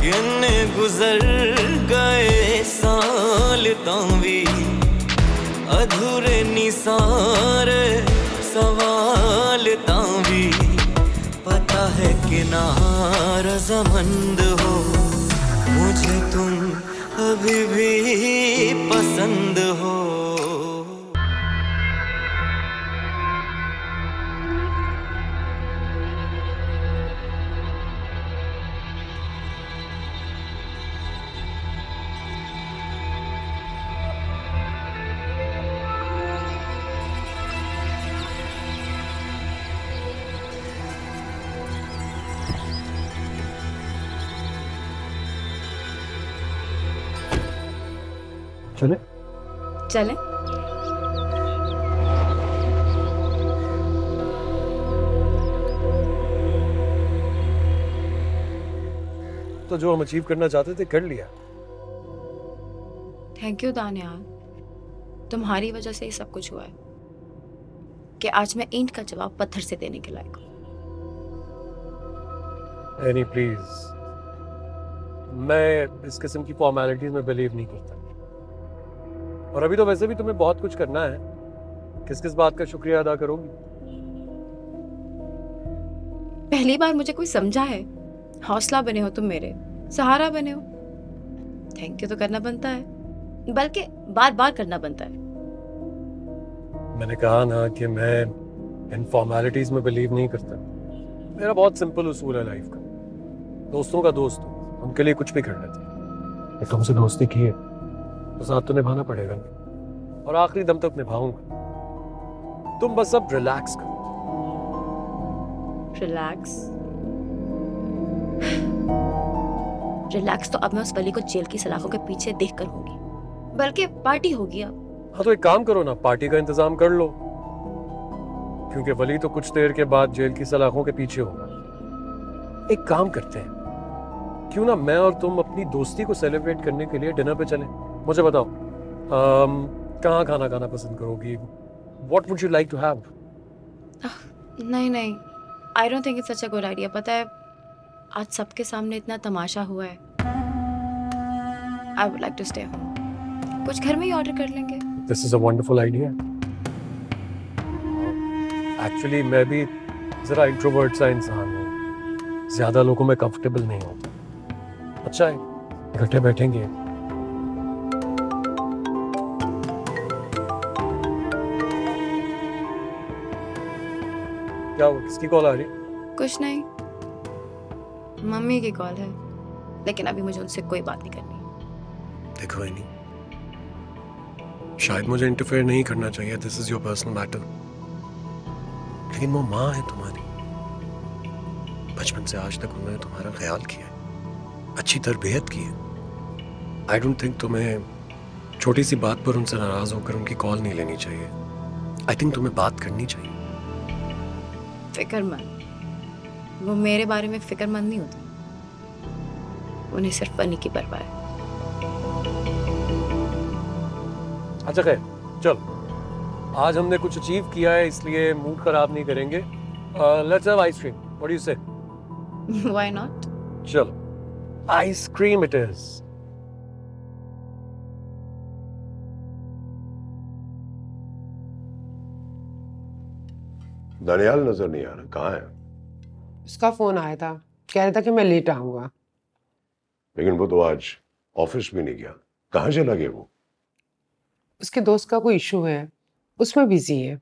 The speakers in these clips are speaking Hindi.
किन्ने गुजर गए साल तां भी अधूरे नी सारे सवाल तां भी पता है कि ना रज़ामंद हो मुझे तुम अभी भी पसंद हो। चले चले। तो जो हम अचीव करना चाहते थे कर लिया। थैंक यू दानियाल, तुम्हारी वजह से ही सब कुछ हुआ है कि आज मैं ईंट का जवाब पत्थर से देने के लायक हूँ। एनी प्लीज, मैं इस किस्म की फॉर्मेलिटीज में बिलीव नहीं करता। और अभी तो वैसे भी तुम्हें बहुत कुछ करना है, किस किस बात का शुक्रिया अदा करोगी? पहली बार मुझे कोई समझा है। हौसला बने हो तुम, मेरे सहारा बने हो। थैंक यू तो करना बनता है, बल्कि बार बार करना बनता है। मैंने कहा ना कि मैं इन फॉर्मेलिटीज में बिलीव नहीं करता। मेरा बहुत सिंपल उसूल है लाइफ का, दोस्तों का दोस्त हो, उनके लिए कुछ भी कर लेते। तुमसे दोस्ती की है तो साथ तो निभाना पड़ेगा ना, और आखिरी दम तक निभाऊंगा। तुम बस अब रिलैक्स करो। रिलैक्स रिलैक्स तो अब मैं उस वली को जेल की सलाखों के पीछे देख कर होगी, बल्कि पार्टी होगी अब। हाँ तो एक काम करो ना, पार्टी का इंतजाम कर लो, क्योंकि वली तो कुछ देर के बाद जेल की सलाखों के पीछे होगा। एक काम करते हैं, क्यों ना मैं और तुम अपनी दोस्ती को सेलिब्रेट करने के लिए डिनर पे चलें। मुझे बताओ कहाँ खाना खाना पसंद करोगी? What would you like to have? नहीं नहीं, I don't think it's such a good idea. पता है आज सबके सामने इतना तमाशा हुआ है। I would like to stay home. कुछ घर में ही ऑर्डर कर लेंगे। This is a wonderful idea. Actually मैं भी जरा इंट्रोवर्ट सा इंसान हूँ, ज्यादा लोगों में कंफर्टेबल नहीं होता। अच्छा है इकट्ठे बैठेंगे। क्या हुआ, किसकी कॉल आ रही? कुछ नहीं, मम्मी की कॉल है, लेकिन अभी मुझे उनसे कोई बात नहीं करनी। देखो नहीं, शायद मुझे इंटरफेयर नहीं करना चाहिए, this is your personal matter, लेकिन वो माँ है तुम्हारी। बचपन से आज तक उन्होंने तुम्हारा ख्याल किया है, अच्छी तरबियत की है। आई डोंट थिंक तुम्हें छोटी सी बात पर उनसे नाराज होकर उनकी कॉल नहीं लेनी चाहिए। आई थिंक तुम्हें बात करनी चाहिए। फिक्रमंद, वो मेरे बारे में फिक्रमंद नहीं होती, उन्हें सिर्फ फनी की परवाह है। अच्छा खैर चल, आज हमने कुछ अचीव किया है इसलिए मूड खराब नहीं करेंगे। Let's have ice cream, what do you say? Why not? चलो आइसक्रीम इट इज। दानियाल नजर नहीं आ रहा, कहाँ है? उसका फोन आया था, कह रहा था कि मैं लेट आऊंगा। लेकिन वो तो आज ऑफिस भी नहीं गया, कहाँ चला गया वो? उसके दोस्त का कोई इशू है, उसमें बिजी है।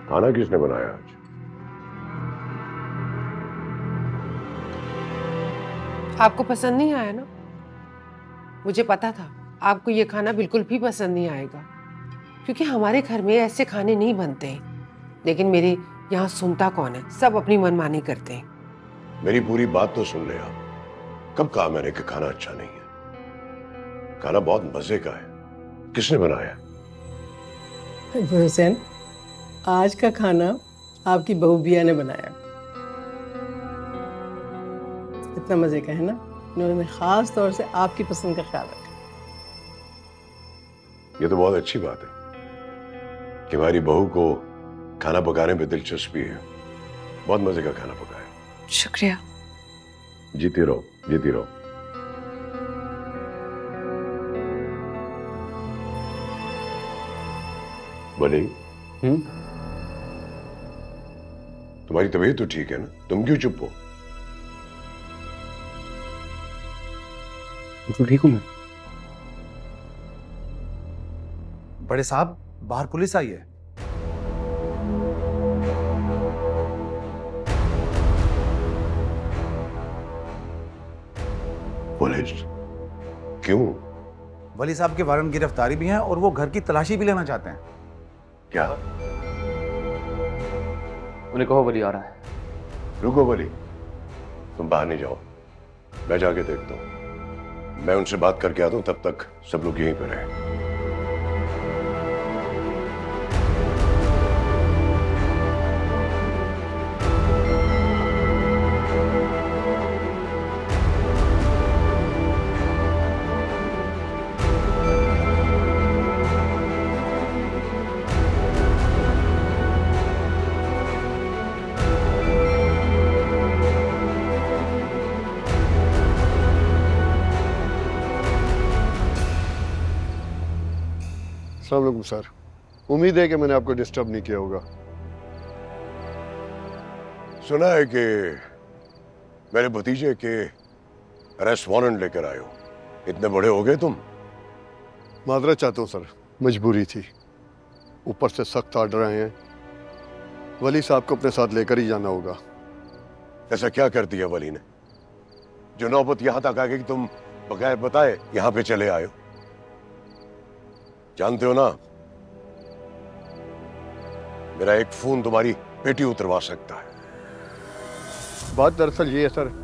खाना किसने बनाया आज? आपको पसंद नहीं आया ना? मुझे पता था आपको ये खाना बिल्कुल भी पसंद नहीं आएगा, क्योंकि हमारे घर में ऐसे खाने नहीं बनते। लेकिन मेरी यहाँ सुनता कौन है, सब अपनी मनमानी करते हैं। मेरी पूरी बात तो सुन ले आप। कब कहा मैंने कि खाना अच्छा नहीं है? खाना बहुत मजे का है, किसने बनाया? हुसैन, आज का खाना आपकी बहू बिया ने बनाया। इतना मजे का है ना, उन्होंने खास तौर से आपकी पसंद का ख्याल रखा। ये तो बहुत अच्छी बात है कि हमारी बहू को खाना पकाने में दिलचस्पी है, बहुत मजे का खाना पकाया। शुक्रिया। जीती रहो, जीती रहो। वली, तुम्हारी तबीयत तो ठीक है ना? तुम क्यों चुप हो? तो ठीक हूं मैं। बड़े साहब, बाहर पुलिस आई है। पुलिस? क्यों? वली साहब के वारंट गिरफ्तारी भी है और वो घर की तलाशी भी लेना चाहते हैं। क्या? उन्हें कहो वली आ रहा है। रुको वली, तुम बाहर नहीं जाओ, मैं जाके देखता हूँ। मैं उनसे बात करके आता हूँ, तब तक सब लोग यहीं पर रहे। अस्सलाम वालेकुम सर, उम्मीद है कि मैंने आपको डिस्टर्ब नहीं किया होगा। सुना है कि मेरे भतीजे के अरेस्ट वारंट लेकर आए हो। इतने बड़े हो गए तुम? माजरत चाहता हूँ सर, मजबूरी थी, ऊपर से सख्त आर्डर आए हैं। वली साहब को अपने साथ लेकर ही जाना होगा। ऐसा क्या कर दिया वली ने जो नौबत यहां तक आ गई कि तुम बगैर बताए यहां पे चले आए हो? जानते हो ना, मेरा एक फोन तुम्हारी पेटी उतरवा सकता है। बात दरअसल ये है सर,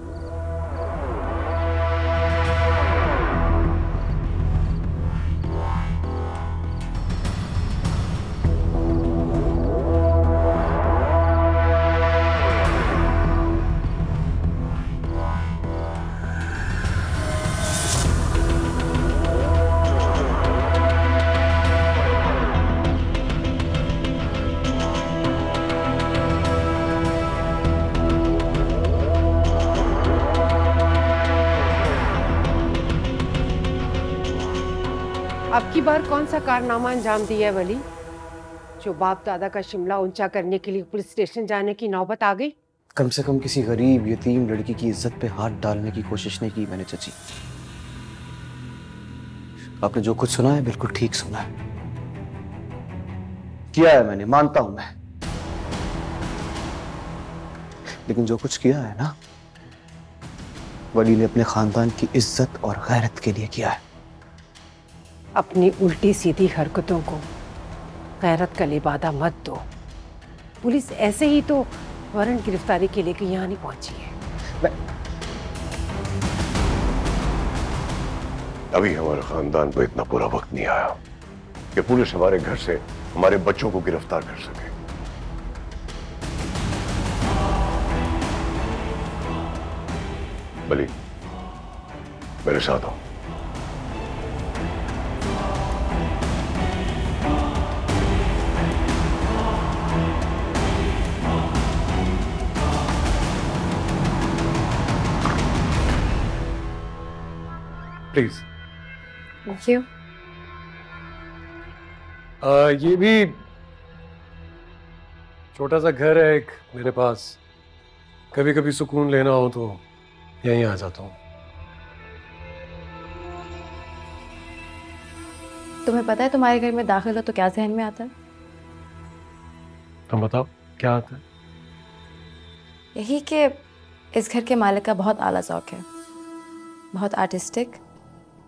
अब की बार कौन सा कारनामा अंजाम दिया है वली, जो बाप दादा का शिमला ऊंचा करने के लिए पुलिस स्टेशन जाने की नौबत आ गई? कम से कम किसी गरीब यतीम लड़की की इज्जत पे हाथ डालने की कोशिश नहीं की मैंने चाची। आपने जो कुछ सुना है बिल्कुल ठीक सुना है, किया है मैंने, मानता हूं मैं। लेकिन जो कुछ किया है ना, वली ने अपने खानदान की इज्जत और गैरत के लिए किया है। अपनी उल्टी सीधी हरकतों को गैरत का लिबादा मत दो। पुलिस ऐसे ही तो वारंट गिरफ्तारी के लिए यहाँ नहीं पहुंची है। अभी हमारे खानदान को इतना बुरा वक्त नहीं आया कि पुलिस हमारे घर से हमारे बच्चों को गिरफ्तार कर सके। वली, मेरे साथ आओ। प्लीज। Thank you. ये भी छोटा सा घर है एक मेरे पास, कभी कभी सुकून लेना हो तो यहीं आ जाता हूँ। तुम्हें पता है तुम्हारे घर में दाखिल हो तो क्या जहन में आता है? तुम बताओ क्या आता है? यही कि इस घर के मालिक का बहुत आला ज़ौक है, बहुत आर्टिस्टिक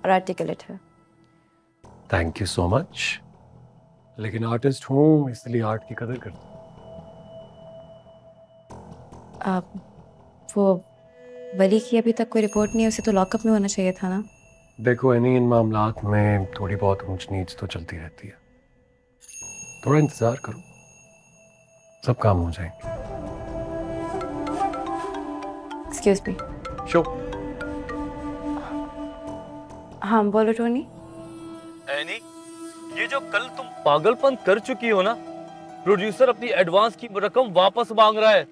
और आर्टिकुलेट है। Thank you so much. लेकिन आर्टिस्ट हूँ इसलिए आर्ट की कदर करता हूँ। वो वली की अभी तक कोई रिपोर्ट नहीं है, उसे तो लॉकअप में होना चाहिए था ना। देखो, इन मामलात में थोड़ी बहुत ऊंच नीच तो चलती रहती है, थोड़ा इंतजार करो, सब काम हो जाएंगे। Excuse me. शो। हाँ बोलो टोनी। एनी, ये जो कल तुम पागलपन कर चुकी हो ना, प्रोड्यूसर अपनी एडवांस की रकम वापस मांग रहा है।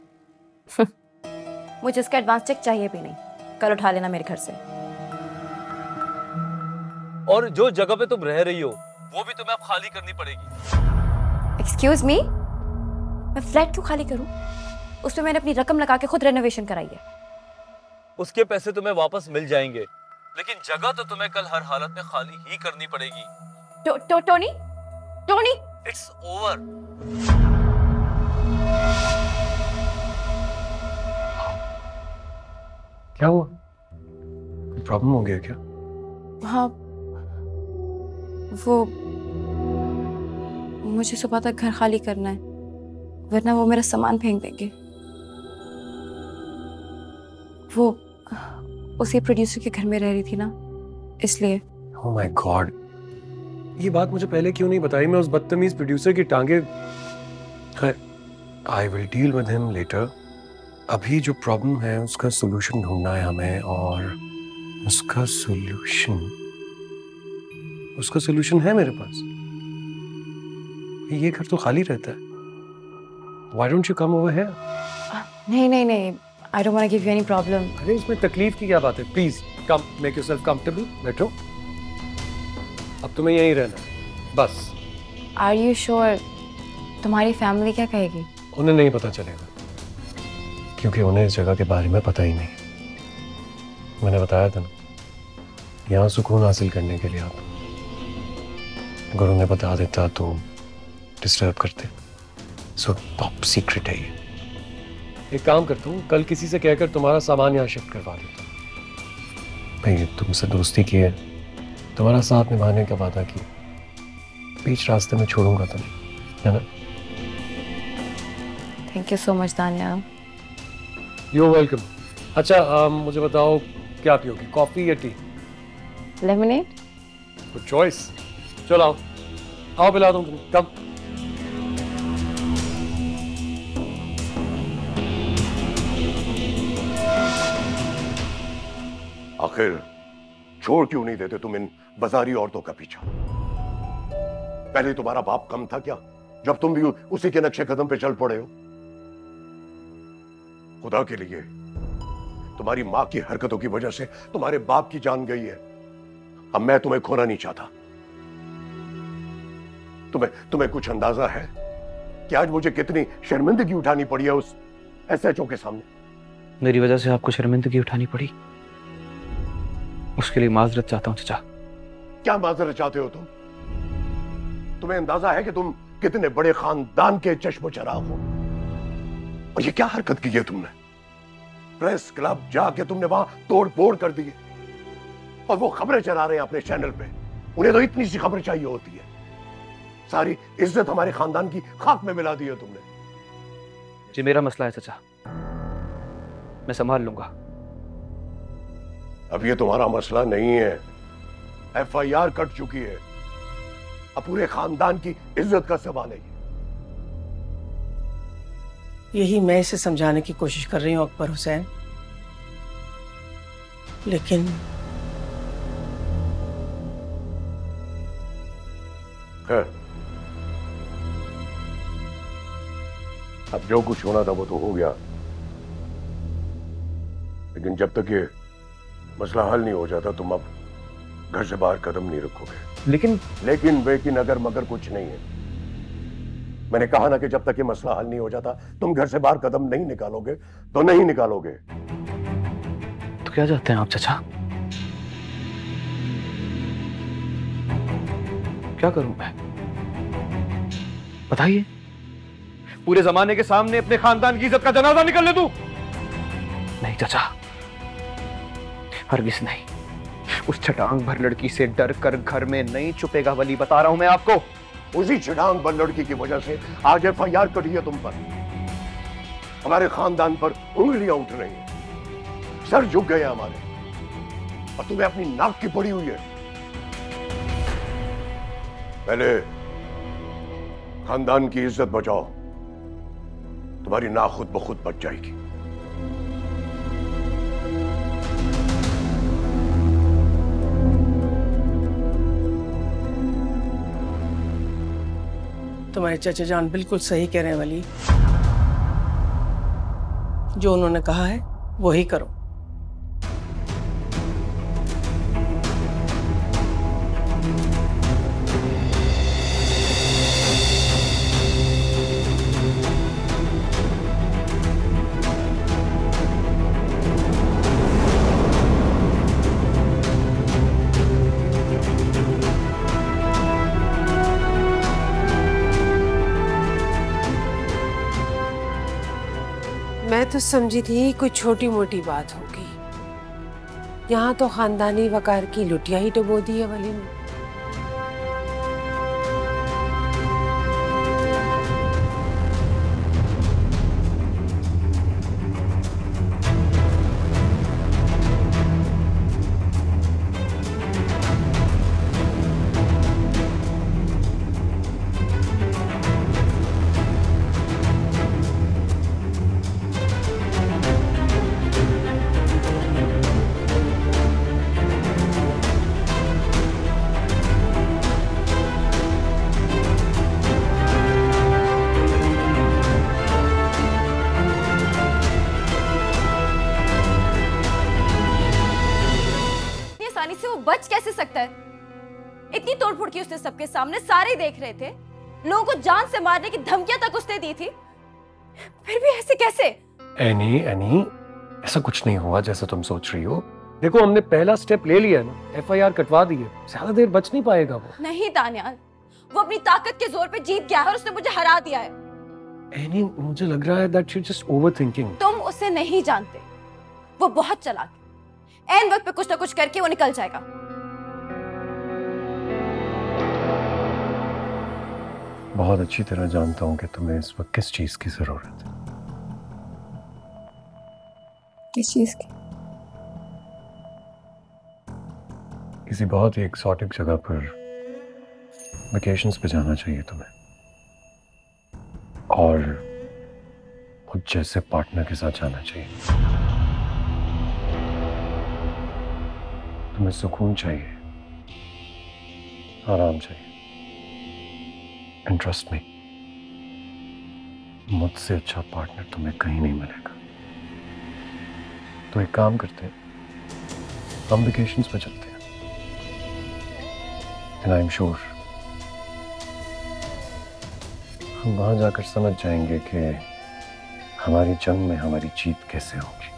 मुझे इसका एडवांस चेक चाहिए भी नहीं, कल उठा लेना मेरे घर से। और जो जगह पे तुम रह रही हो वो भी तुम्हें अब खाली करनी पड़ेगी। एक्सक्यूज मी, मैं फ्लैट क्यों खाली करूं? उसमें मैंने अपनी रकम लगा के खुद रेनोवेशन कराई है। उसके पैसे तुम्हें वापस मिल जाएंगे, लेकिन जगह तो तुम्हें कल हर हालत में खाली ही करनी पड़ेगी। Tony, Tony, it's over. क्या हुआ? प्रॉब्लम हो गया क्या? हाँ, वो मुझे सुबह तक घर खाली करना है, वरना वो मेरा सामान फेंक देंगे। वो उसी प्रोड्यूसर के घर में रह रही थी ना, इसलिए। ओह माय गॉड, ये बात मुझे पहले क्यों नहीं बताई? मैं उस बदतमीज प्रोड्यूसर की टांगे। I will deal with him later. अभी जो प्रॉब्लम है उसका सॉल्यूशन ढूंढना है हमें, और उसका सॉल्यूशन है मेरे पास। ये घर तो खाली रहता है। Why don't you come over here? नहीं, I don't want to give you any problem. अरे इसमें तकलीफ की क्या बात है? Please come, make yourself comfortable. बैठो। अब तुम्हें यहीं रहना है, बस। Are you sure? तुम्हारी फैमिली क्या कहेगी? उन्हें नहीं पता चलेगा, क्योंकि उन्हें इस जगह के बारे में पता ही नहीं। मैंने बताया था ना, यहाँ सुकून हासिल करने के लिए आप, अगर उन्हें बता देता तो डिस्टर्ब करते। सो टॉप सीक्रेट है ये। एक काम करता हूँ, कल किसी से कहकर तुम्हारा सामान यहाँ शिफ्ट करवा देता हूँ। भाई तुमसे दोस्ती की है, तुम्हारा साथ निभाने का वादा किया, बीच रास्ते में छोड़ूंगा तुम्हें, है ना? थैंक यू सो मच दानिया। You're welcome. अच्छा मुझे बताओ क्या पियोगी, कॉफी या टी? लेमनेड। Good choice. चलो आओ पिला दूँ तुम्हें, कम। आखिर छोड़ क्यों नहीं देते तुम इन बाजारी औरतों का पीछा? पहले तुम्हारा बाप कम था क्या, जब तुम भी उसी के नक्शे कदम पे चल पड़े हो? खुदा के लिए, तुम्हारी मां की हरकतों की वजह से तुम्हारे बाप की जान गई है। अब मैं तुम्हें खोना नहीं चाहता। तुम्हें कुछ अंदाजा है कि आज मुझे कितनी शर्मिंदगी उठानी पड़ी है उस एसएचओ के सामने? मेरी वजह से आपको शर्मिंदगी उठानी पड़ी, उसके लिए माजरत चाहता हूं चाचा। क्या माजरत चाहते हो तुम? तुम्हें अंदाजा है कि तुम कितने बड़े खानदान के चश्मो चराग हो? और ये क्या हरकत की है तुमने? प्रेस क्लब जाके तुमने वहां तोड़ फोड़ कर दी, और वो खबरें चला रहे हैं अपने चैनल पे। उन्हें तो इतनी सी खबर चाहिए होती है। सारी इज्जत हमारे खानदान की खाक में मिला दी है तुमने। जी मेरा मसला है चाचा, मैं संभाल लूंगा। अब ये तुम्हारा मसला नहीं है, एफआईआर कट चुकी है। अब पूरे खानदान की इज्जत का सवाल है। यही मैं इसे समझाने की कोशिश कर रही हूँ अकबर हुसैन, लेकिन खैर, अब जो कुछ होना था वो तो हो गया, लेकिन जब तक ये मसला हल नहीं हो जाता तुम अब घर से बाहर कदम नहीं रखोगे। लेकिन अगर मगर कुछ नहीं है। मैंने कहा ना कि जब तक ये मसला हल नहीं हो जाता तुम घर से बाहर कदम नहीं निकालोगे तो नहीं निकालोगे। तो क्या चाहते हैं आप चाचा? क्या करूं मैं, बताइए? पूरे जमाने के सामने अपने खानदान की इज्जत का जनाजा निकलने दूं? नहीं चाचा, हरगिज़ नहीं। उस छटांग भर लड़की से डर कर घर में नहीं छुपेगा वली, बता रहा हूं मैं आपको। उसी छटांग भर लड़की की वजह से आज एफआईआर कटी है तुम पर। हमारे खानदान पर उंगलियां उठ रही हैं, सर झुक गए हमारे, और तुम्हें अपनी नाक की पड़ी हुई है। पहले खानदान की इज्जत बचाओ, तुम्हारी नाक खुद ब खुद बच जाएगी। तुम्हारे चाचा जान बिल्कुल सही कह रहे हैं वली। जो उन्होंने कहा है वही करो। मैं तो समझी थी कोई छोटी मोटी बात होगी, यहाँ तो खानदानी वकार की लुटिया ही डुबो दी है वली ने। बच कैसे सकता है? इतनी तोड़फोड़ की उसने सबके सामने, सारे देख रहे थे। लोगों को जान से मारने की धमकियां तक उसने दी थी, फिर भी ऐसे कैसे? एनी ऐसा कुछ नहीं हुआ जैसा तुम सोच रही हो। देखो हमने पहला स्टेप ले लिया ना, FIR कटवा दी है, ज्यादा देर बच नहीं पाएगा वो। नहीं दानियाल, वो अपनी ताकत के जोर पे जीत गया है और उसने मुझे हरा दिया है। एनी मुझे लग रहा है दैट यू जस्ट ओवरथिंकिंग। तुम उसे नहीं जानते, वो बहुत चालाक है। ऐन वक्त पे कुछ ना कुछ करके वो निकल जाएगा। बहुत अच्छी तरह जानता हूँ कि तुम्हें इस वक्त किस चीज की जरूरत है। किस चीज की? किसी बहुत ही एक्सोटिक जगह पर वेकेशंस पे जाना चाहिए तुम्हें, और मुझ जैसे पार्टनर के साथ जाना चाहिए। तुम्हें सुकून चाहिए, आराम चाहिए। एंड ट्रस्ट मी, मुझसे अच्छा पार्टनर तुम्हें कहीं नहीं मिलेगा। तो एक काम करते हैं, हम वेकेशंस पे चलते हैं। एंड आई एम श्योर हम वहां जाकर समझ जाएंगे कि हमारी जंग में हमारी जीत कैसे होगी।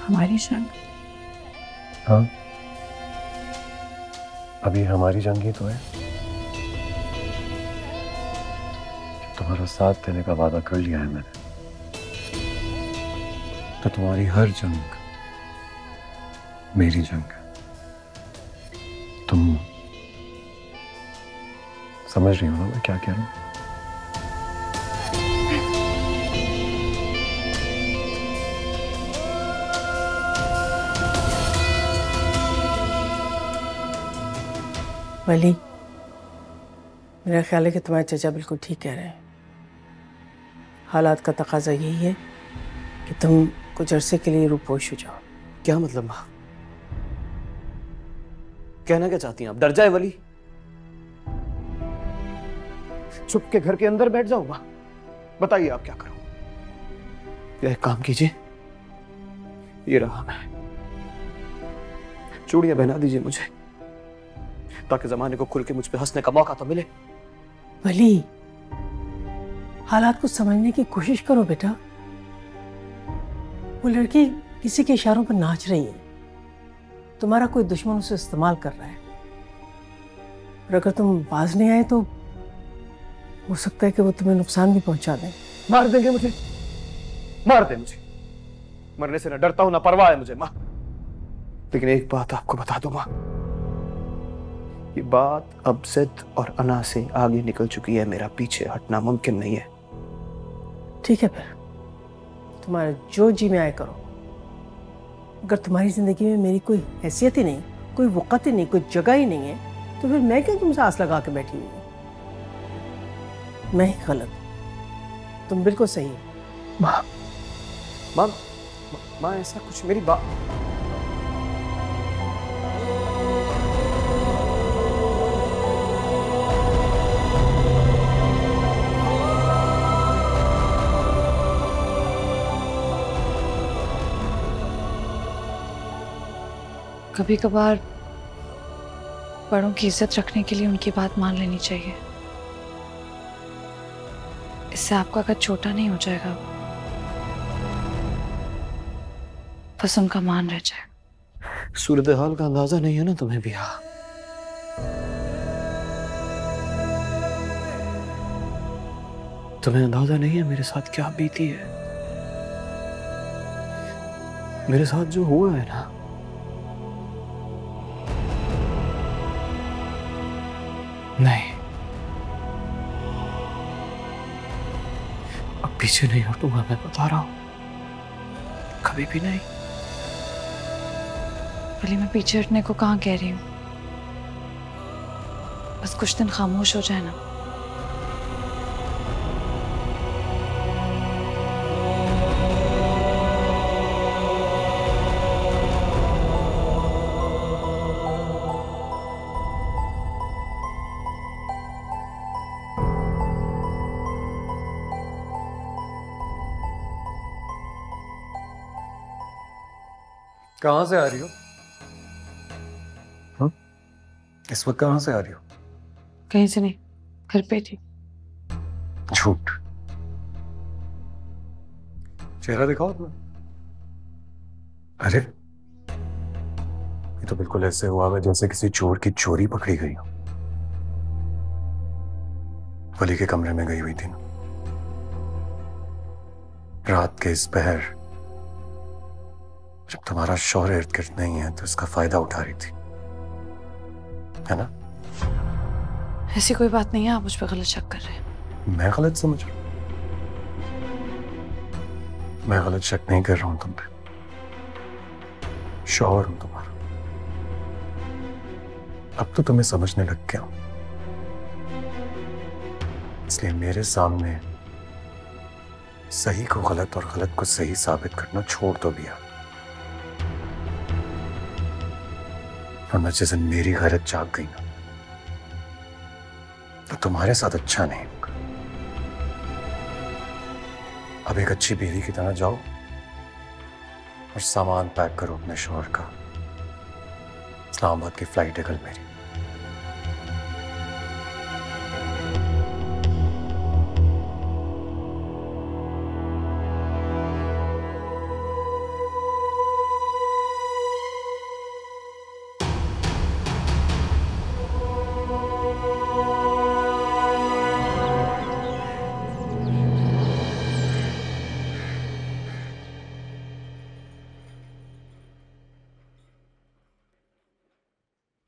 हमारी जंग? हाँ, अभी हमारी जंग ही तो है। तुम्हारा साथ देने का वादा कर लिया है मैंने, तो तुम्हारी हर जंग मेरी जंग है। तुम समझ रही हो ना मैं क्या कह रहा हूं? वली, मेरा ख्याल है कि तुम्हारे चाचा बिल्कुल ठीक कह रहे हैं। हालात का तकाजा यही है कि तुम कुछ अरसे के लिए रूपोश हो जाओ। क्या मतलब माँ? कहना क्या चाहती हैं आप? डर जाए वली? चुप के घर के अंदर बैठ जाओ माँ? बताइए आप क्या करूं? या एक काम कीजिए, ये रहा मैं, चूड़ियां पहना दीजिए मुझे, ताकि जमाने को खुल के मुझ पे हंसने का मौका तो मिले। वली, हालात को समझने की कोशिश करो बेटा। वो लड़की किसी के इशारों पर नाच रही है, तुम्हारा कोई दुश्मन उसे इस्तेमाल कर रहा है, और अगर तुम बाज नहीं आए तो हो सकता है कि वो तुम्हें नुकसान भी पहुंचा दें। मार देंगे मुझे, मार दे मुझे। मरने से ना डरता हूं ना परवाह है मुझे माँ। लेकिन एक बात आपको बता दूं माँ, ये बात अब जिद और अना से आगे निकल चुकी है। मेरा पीछे हटना मुमकिन नहीं है। ठीक है, फिर तुम्हारा जो जी में आए करो। अगर तुम्हारी जिंदगी में मेरी कोई हैसियत ही नहीं, कोई वक़्त ही नहीं, कोई जगह ही नहीं है, तो फिर मैं क्यों तुमसे आस लगा के बैठी हुई हूँ? मैं ही गलत, तुम बिल्कुल सही हो। माँ माँ माँ, ऐसा कुछ मेरी बात। कभी कभार बड़ों की इज्जत रखने के लिए उनकी बात मान लेनी चाहिए। इससे आपका कद छोटा नहीं हो जाएगा, बस उनका मान रह जाएगा। सूरत हाल का अंदाजा नहीं है ना तुम्हें भी? तुम्हें अंदाजा नहीं है मेरे साथ क्या बीती है? मेरे साथ जो हुआ है ना, नहीं, अब पीछे नहीं हटूंगा, मैं बता रहा हूं, कभी भी नहीं। भले मैं पीछे हटने को कहाँ कह रही हूँ, बस कुछ दिन खामोश हो जाए ना। कहाँ से आ रही हो? इस वक्त कहाँ से आ रही हो? कहीं से नहीं, घर पे थी। झूठ। चेहरा दिखाओ अपना। अरे ये तो बिल्कुल ऐसे हुआ है जैसे किसी चोर की चोरी पकड़ी गई हो। वली के कमरे में गई हुई थी ना, रात के इस पहर, जब तुम्हारा शौहर इर्द गिर्द नहीं है तो इसका फायदा उठा रही थी, है ना? ऐसी कोई बात नहीं है, आप मुझ पर गलत शक कर रहे हैं। मैं गलत समझ रहा हूं? मैं गलत शक नहीं कर रहा हूं तुम पे, शौहर हूं तुम्हारा। अब तो तुम्हें समझने लग गया हूं, इसलिए मेरे सामने सही को गलत और गलत को सही साबित करना छोड़ दो भैया। वरना जिस दिन मेरी गैरत जाग गई ना, तो तुम्हारे साथ अच्छा नहीं होगा। अब एक अच्छी बीवी की तरह जाओ और सामान पैक करो अपने शौहर का। इस्लामाबाद की फ्लाइट है कल मेरी।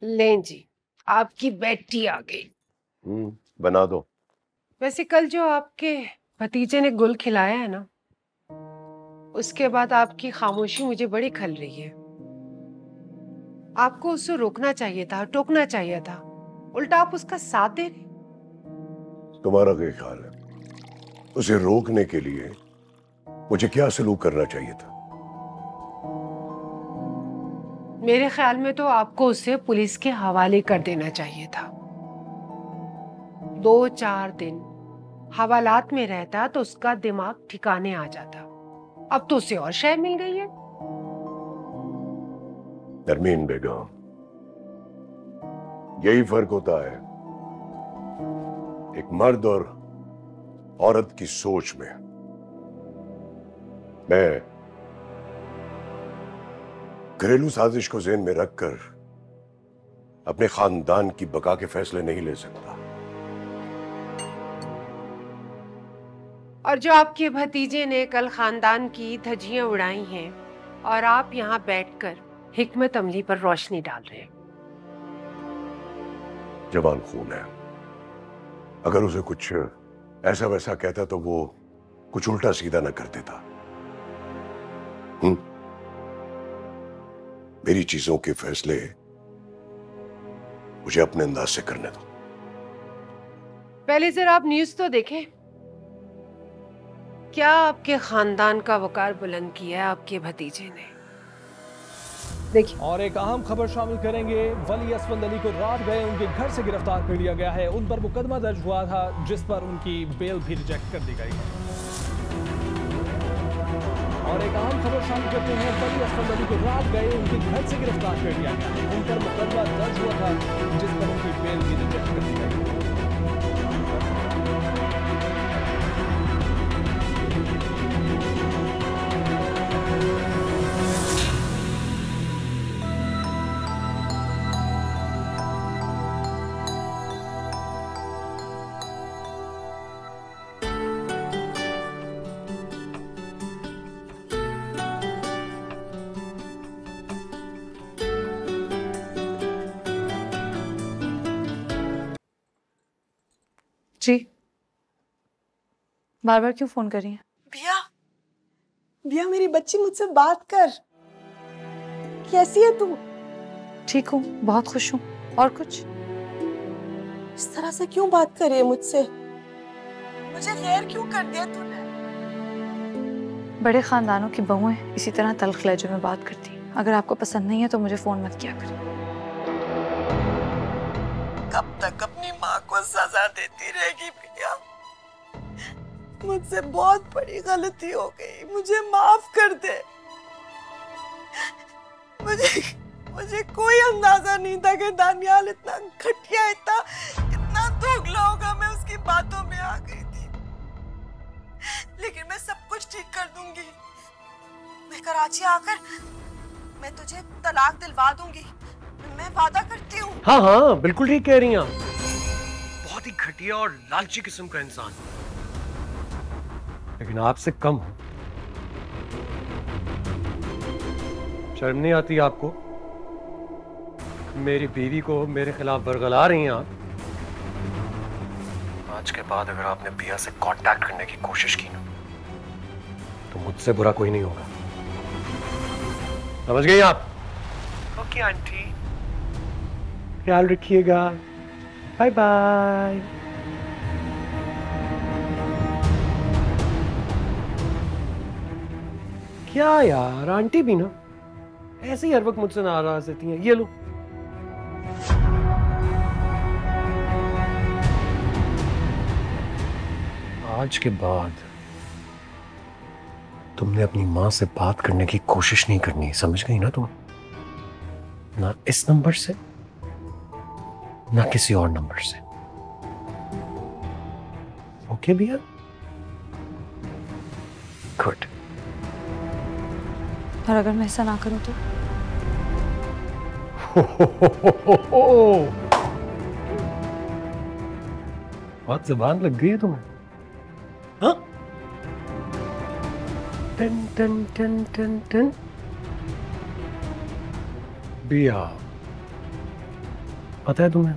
लें जी, आपकी बेटी आ गई। बना दो। वैसे कल जो आपके भतीजे ने गुल खिलाया है ना, उसके बाद आपकी खामोशी मुझे बड़ी खल रही है। आपको उससे रोकना चाहिए था, टोकना चाहिए था, उल्टा आप उसका साथ दे रहे। तुम्हारा क्या ख्याल है, उसे रोकने के लिए मुझे क्या सलूक करना चाहिए था? मेरे ख्याल में तो आपको उसे पुलिस के हवाले कर देना चाहिए था। 2-4 दिन हवालात में रहता तो उसका दिमाग ठिकाने आ जाता। अब तो उसे और शय मिल गई है। नरमीन बेगम, यही फर्क होता है एक मर्द और औरत की सोच में। मैं घरेलू साजिश को ज़हन में रखकर अपने खानदान की बका के फैसले नहीं ले सकता। और जो आपके भतीजे ने कल खानदान की धज्जियां उड़ाई हैं और आप यहाँ बैठकर हिकमत अमली पर रोशनी डाल रहे हैं। जवान खून है, अगर उसे कुछ ऐसा वैसा कहता तो वो कुछ उल्टा सीधा न कर देता। मेरी चीजों के फैसले मुझे अपने अंदाज से करने दो। पहले जरा आप न्यूज़ तो देखें। क्या आपके खानदान का वकार बुलंद किया है आपके भतीजे ने? देखिए। और एक अहम खबर शामिल करेंगे। वली असफंद अली को रात गए उनके घर से गिरफ्तार कर लिया गया है। उन पर मुकदमा दर्ज हुआ था जिस पर उनकी बेल भी रिजेक्ट कर दी गई है। और एक अहम खबर शामिल करते हैं, वली असफंद अली को रात गए उनके घर से गिरफ्तार कर लिया गया है। उन पर मुकदमा दर्ज हुआ था जिस पर उनकी बेल की रिजेक्ट कर दी गई। जी, बार बार क्यों फोन कर रही हैं? बिया, बिया मेरी बच्ची मुझसे बात कर। कैसी है तू? ठीक हूँ, बहुत खुश हूँ। और कुछ? इस तरह से क्यों बात कर रही है मुझसे? मुझे गैर क्यों कर दिया तूने? बड़े खानदानों की बहुएं इसी तरह तल्ख लहजे में बात करती। अगर आपको पसंद नहीं है तो मुझे फोन मत किया करें। कब तक अपनी माँ को सजा देती रहेगी बिया? मुझसे बहुत बड़ी गलती हो गई, मुझे माफ कर दे। मुझे कोई अंदाजा नहीं था कि दानियाल इतना घटिया, इतना दोगला होगा। मैं उसकी बातों में आ गई थी, लेकिन मैं सब कुछ ठीक कर दूंगी। मैं कराची आकर मैं तुझे तलाक दिलवा दूंगी, मैं वादा करती हूँ। हाँ हाँ, बिल्कुल ठीक कह रही हैं आप। बहुत ही घटिया और लालची किस्म का इंसान, लेकिन आपसे कम हूं। शर्म नहीं आती आपको? मेरी बीवी को मेरे खिलाफ बरगला रही हैं आप। आज के बाद अगर आपने बिया से कांटेक्ट करने की कोशिश की ना, तो मुझसे बुरा कोई नहीं होगा। समझ गई आप? ओके आंटी, ख्याल रखिएगा। Bye bye. क्या यार, आंटी भी ना ऐसे ही हर वक्त मुझसे नाराज रहती हैं। ये लो, आज के बाद तुमने अपनी मां से बात करने की कोशिश नहीं करनी, समझ गई ना तुम? ना इस नंबर से, ना किसी और नंबर से। ओके भैया? गुड। और अगर मैं ऐसा ना करूं तो? बहुत जुबान लग गई है तुम्हें, हाँ? टन टन टन टन टन। बिया, पता है तुम्हें,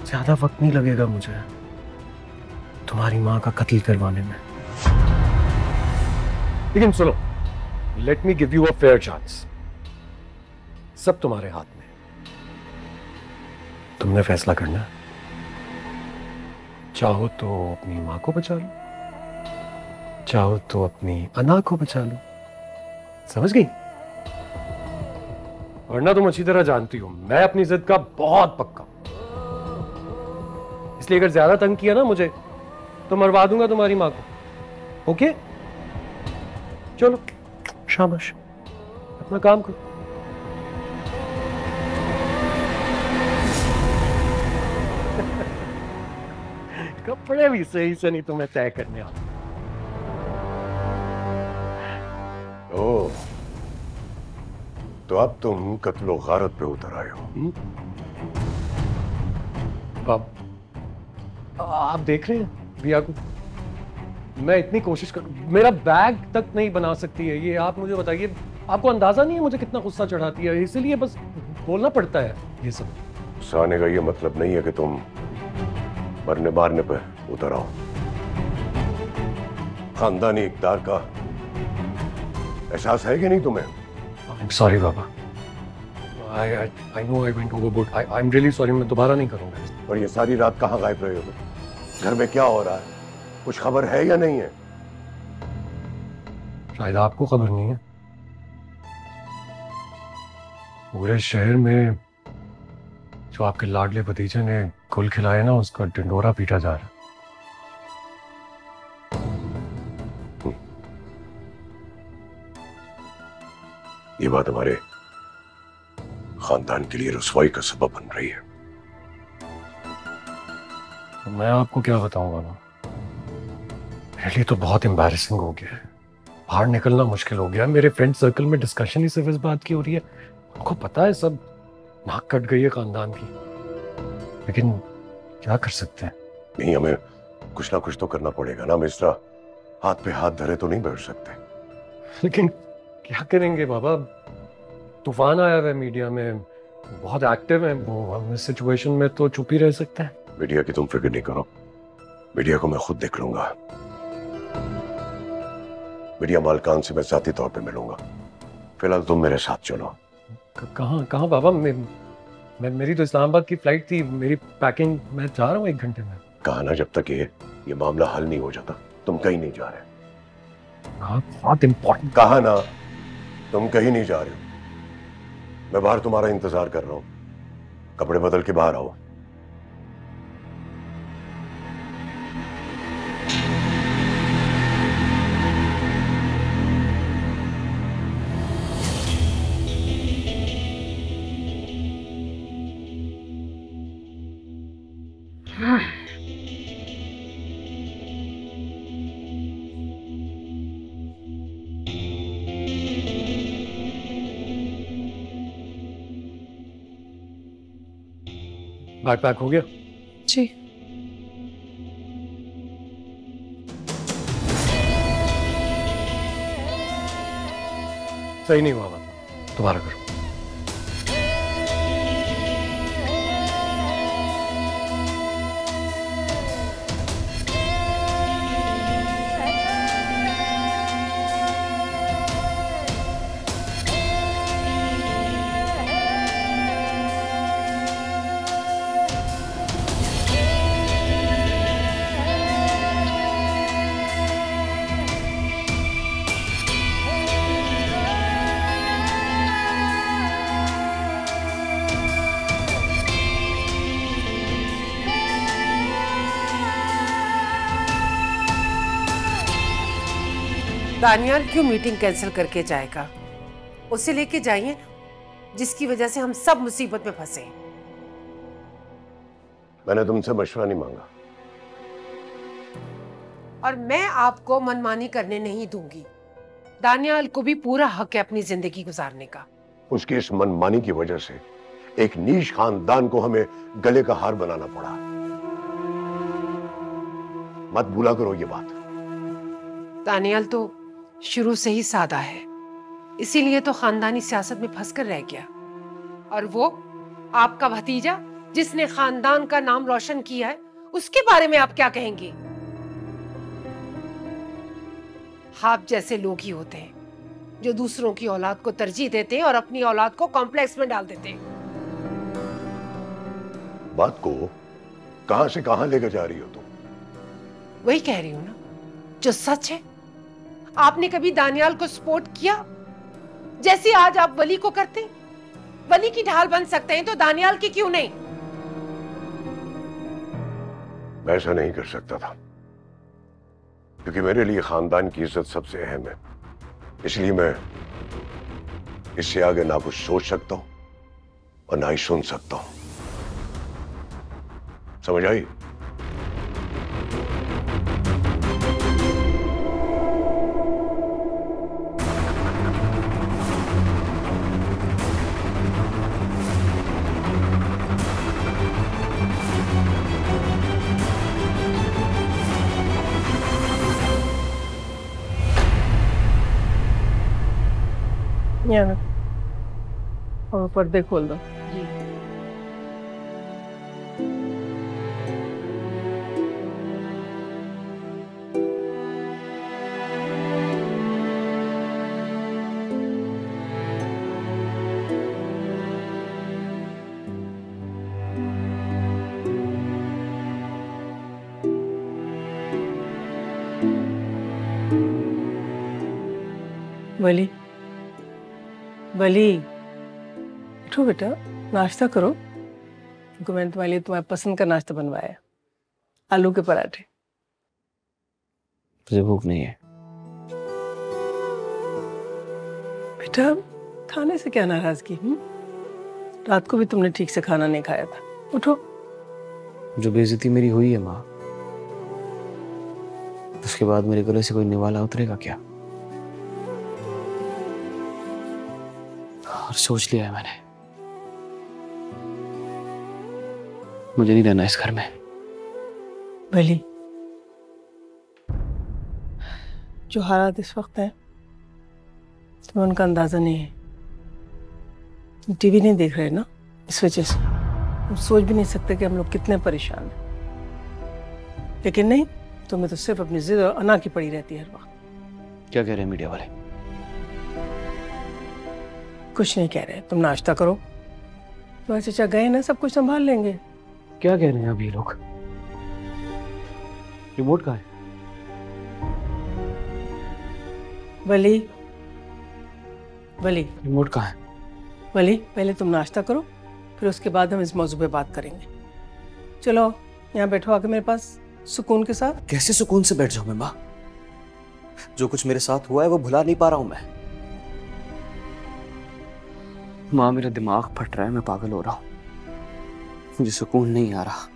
ज्यादा वक्त नहीं लगेगा मुझे तुम्हारी मां का कत्ल करवाने में। लेकिन सुनो, let me give you a fair chance. सब तुम्हारे हाथ में, तुमने फैसला करना है। चाहो तो अपनी मां को बचा लो, चाहो तो अपनी अना को बचा लो। समझ गई? वरना तुम अच्छी तरह जानती हो मैं अपनी जिद का बहुत पक्का, इसलिए अगर ज्यादा तंग किया ना मुझे तो मरवा दूंगा तुम्हारी मां को। ओके? चलो शाबाश, अपना काम करो। कपड़े भी सही से नहीं तुम्हें तय करने आते। ओह, तो अब तुम कत्लो गारत पे उतर आए हो। आप देख रहे हैं बिया को, मैं इतनी कोशिश कर, मेरा बैग तक नहीं बना सकती है ये। आप मुझे बताइए, आपको अंदाजा नहीं है मुझे कितना गुस्सा चढ़ाती है, इसीलिए बस बोलना पड़ता है ये सब। गुस्सा आने का ये मतलब नहीं है कि तुम मरने मारने पे उतर आओ। खानदानी इक़्तिदार का एहसास है कि नहीं तुम्हें? I'm sorry Baba, I know I went overboard. I'm really sorry, मैं दोबारा नहीं करूंगा। और ये सारी रात कहाँ गायब रहे हो तुम? घर में क्या हो रहा है? कुछ खबर है या नहीं है? शायद आपको खबर नहीं है, पूरे शहर में जो आपके लाडले भतीजे ने गुल खिलाए ना, उसका ढिंडोरा पीटा जा रहा है। ये बात हमारे खानदान के लिए रुसवाई का सबब बन रही है। मैं आपको क्या बताऊं बाबा, मेरे लिए तो बहुत एम्बैरेसिंग हो गया है। बाहर निकलना मुश्किल हो गया। मेरे फ्रेंड सर्कल में डिस्कशन ही सिर्फ इस बात की हो रही है। उनको पता है सब नाक कट गई है खानदान की, लेकिन क्या कर सकते हैं। नहीं, हमें कुछ ना कुछ तो करना पड़ेगा ना मिस्रा। हाथ पे हाथ धरे तो नहीं बैठ सकते। लेकिन क्या करेंगे बाबा, तूफान आया हुआ है मीडिया में, बहुत एक्टिव है वो। हम इस सिचुएशन में तो चुप ही रह सकते हैं। मीडिया की तुम फिक्र नहीं करो, मीडिया को मैं खुद देख लूंगा। मीडिया मालकान से मैं जाती तौर पे मिलूंगा। फिलहाल तुम मेरे साथ चलो। कहाँ बाबा, मेरी तो इस्लामाबाद की फ्लाइट थी, मेरी पैकिंग, मैं जा रहा हूँ 1 घंटे में। कहा ना, जब तक ये मामला हल नहीं हो जाता तुम कहीं नहीं जा रहे। बहुत इम्पोर्टेंट। कहा ना, तुम कहीं नहीं जा रहे हो। मैं बाहर तुम्हारा इंतजार कर रहा हूँ। कपड़े बदल के बाहर आओ। बैग पैक हो गया? जी। सही नहीं हुआ बाबा, दोबारा करो। दानियाल क्यों मीटिंग कैंसिल करके जाएगा? उसे लेके जाइए ना, जिसकी वजह से हम सब मुसीबत में फंसे। मैंने तुमसे मशवरा नहीं मांगा। और मैं आपको मनमानी करने नहीं दूंगी। दानियाल को भी पूरा हक है अपनी जिंदगी गुजारने का। उसकी इस मनमानी की वजह से एक नीच खानदान को हमें गले का हार बनाना पड़ा। मत भूला करो ये बात। दानियाल तो शुरू से ही सादा है, इसीलिए तो खानदानी सियासत में फंसकर रह गया। और वो आपका भतीजा जिसने खानदान का नाम रोशन किया है, उसके बारे में आप क्या कहेंगे? आप जैसे लोग ही होते हैं जो दूसरों की औलाद को तरजीह देते हैं और अपनी औलाद को कॉम्प्लेक्स में डाल देते हैं। बात को कहां से कहां लेकर जा रही हो तुम? वही कह रही हूं ना, जो सच है। आपने कभी दानियाल को सपोर्ट किया जैसे आज आप वली को करते? वली की ढाल बन सकते हैं तो दानियाल की क्यों नहीं? मैं ऐसा नहीं कर सकता था, क्योंकि मेरे लिए खानदान की इज्जत सबसे अहम है। इसलिए मैं इससे आगे ना कुछ सोच सकता हूं और ना ही सुन सकता हूं। समझ आई? और पर्दे खोल दो। जी। वली, वली, उठो बेटा, नाश्ता करो। क्योंकि मैंने तुम्हारे लिए तुम्हारे पसंद का नाश्ता बनवाया, आलू के पराठे। मुझे भूख नहीं है। बेटा खाने से क्या नाराजगी? रात को भी तुमने ठीक से खाना नहीं खाया था। उठो। जो बेइज्जती मेरी हुई है माँ, उसके बाद मेरे गले से कोई निवाला उतरेगा क्या? और सोच लिया है मैंने, मुझे नहीं रहना इस घर में। भली, जो हालात इस वक्त हैं तुम्हें उनका अंदाजा नहीं है। तुम टीवी नहीं देख रहे ना, इस वजह से तुम सोच भी नहीं सकते कि हम लोग कितने परेशान हैं। लेकिन नहीं, तुम्हें तो सिर्फ अपनी जिद और अना की पड़ी रहती है हर वक्त। क्या कह रहे हैं मीडिया वाले? कुछ नहीं कह रहे, तुम नाश्ता करो। तुम्हारे चचा गए ना, सब कुछ संभाल लेंगे। क्या कह रहे हैं अभी ये लोग? रिमोट कहाँ है? वली, वली, रिमोट कहाँ है? वली, पहले तुम नाश्ता करो, फिर उसके बाद हम इस मौजू पे बात करेंगे। चलो यहाँ बैठो आके मेरे पास सुकून के साथ। कैसे सुकून से बैठ जाऊं मैं माँ? जो कुछ मेरे साथ हुआ है वो भुला नहीं पा रहा हूं मैं। माँ, मेरा दिमाग फट रहा है, मैं पागल हो रहा हूं। मुझे सुकून नहीं आ रहा।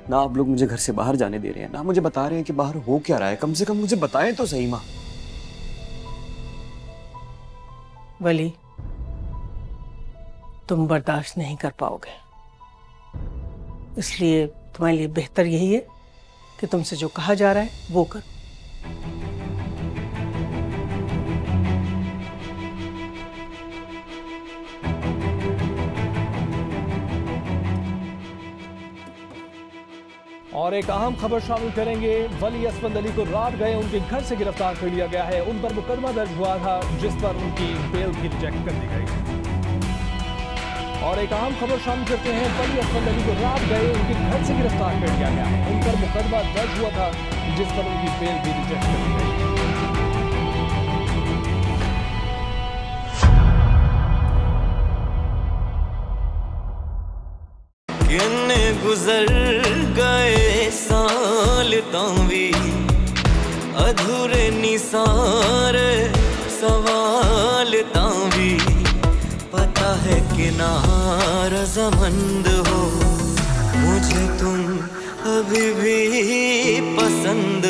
ना आप लोग मुझे घर से बाहर जाने दे रहे हैं, ना मुझे बता रहे हैं कि बाहर हो क्या रहा है। कम से कम मुझे बताएं तो सही माँ। वली, तुम बर्दाश्त नहीं कर पाओगे, इसलिए तुम्हारे लिए बेहतर यही है कि तुमसे जो कहा जा रहा है वो करो। और एक अहम खबर शामिल करेंगे। वली असफंद अली को रात गए उनके घर से गिरफ्तार कर लिया गया है। उन पर मुकदमा दर्ज हुआ था जिस पर उनकी बेल भी रिजेक्ट कर दी गई। और एक अहम खबर शामिल करते हैं। वली असफंद अली को रात गए उनके घर से गिरफ्तार कर लिया गया है। उन पर मुकदमा दर्ज हुआ था जिस पर उनकी बेल भी रिजेक्ट कर दी गई। किन्ने गुजर गए साल तावी अधूरे निसारे सवाल तावी पता है कि ना रज़ामंद हो मुझे तुम अभी भी पसंद